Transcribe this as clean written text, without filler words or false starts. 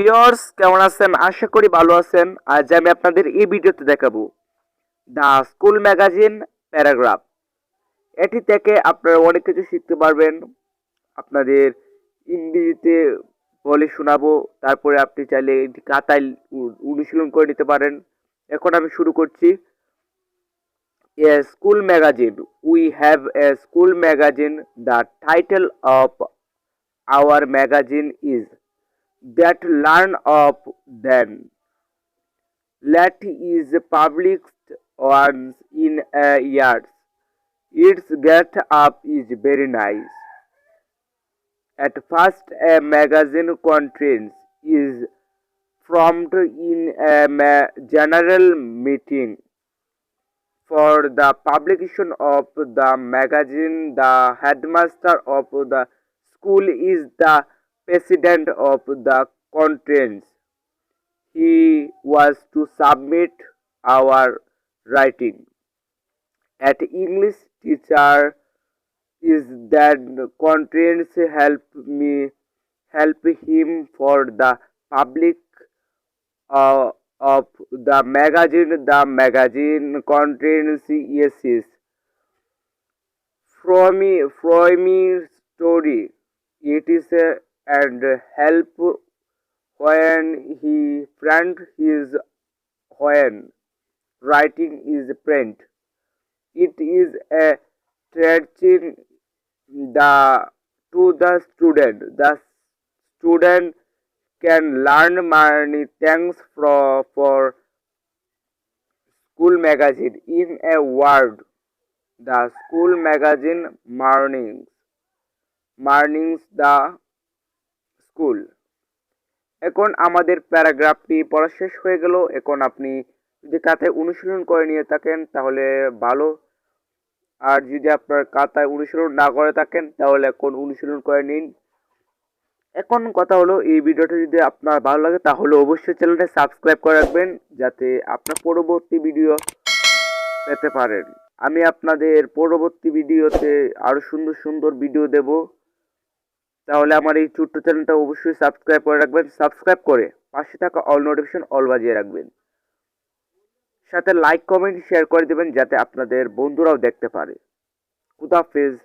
Viewers কেমন আছেন? আশা করি ভালো আছেন। আজ আমি আপনাদের এই ভিডিওতে দেখাবো দ্য স্কুল ম্যাগাজিন প্যারাগ্রাফ। এটি থেকে আপনারা অনেক কিছু শিখতে পারবেন। আপনাদের ইংরেজিতে বলে শোনাবো, তারপরে আপনি চাইলে এটি খাতায় অনুশীলন করে নিতে পারেন। এখন আমি শুরু করছি। A school magazine. We have a school magazine. The title of our magazine is That Learn of Them. Let is published once in a year. Its get up is very nice. At first, a magazine conference is formed in a general meeting. For the publication of the magazine, the headmaster of the school is the president of the conference. He was to submit our writing. At English teacher is that conference help him for the public of the magazine. The magazine contains essays from story. It is and help when he print his when writing is print. It is a teaching the to the student. The student can learn many things for school magazine. In a word, the school magazine mornings the school. এখন আমাদের প্যারাগ্রাফটি পড়া শেষ হয়ে গেল। এখন আপনি যদি খাতায় অনুশীলন করে নিয়ে থাকেন তাহলে ভালো, আর যদি আপনার খাতায় অনুশীলন না করে থাকেন তাহলে এখন অনুশীলন করে নিন। এখন কথা হলো, এই ভিডিওটা যদি আপনার ভালো লাগে তাহলে অবশ্যই চ্যানেলটা সাবস্ক্রাইব করে রাখবেন যাতে আপনার পরবর্তী ভিডিও পেতে পারেন। আমি আপনাদের পরবর্তী ভিডিওতে আরও সুন্দর সুন্দর ভিডিও দেব, তাহলে আমার এই ছোট্ট চ্যানেলটা অবশ্যই সাবস্ক্রাইব করে রাখবেন। সাবস্ক্রাইব করে পাশে থাকা অল নোটিফিকেশন অল বাজিয়ে রাখবেন, সাথে লাইক কমেন্ট শেয়ার করে দেবেন যাতে আপনাদের বন্ধুরাও দেখতে পারে। খুদা হাফেজ।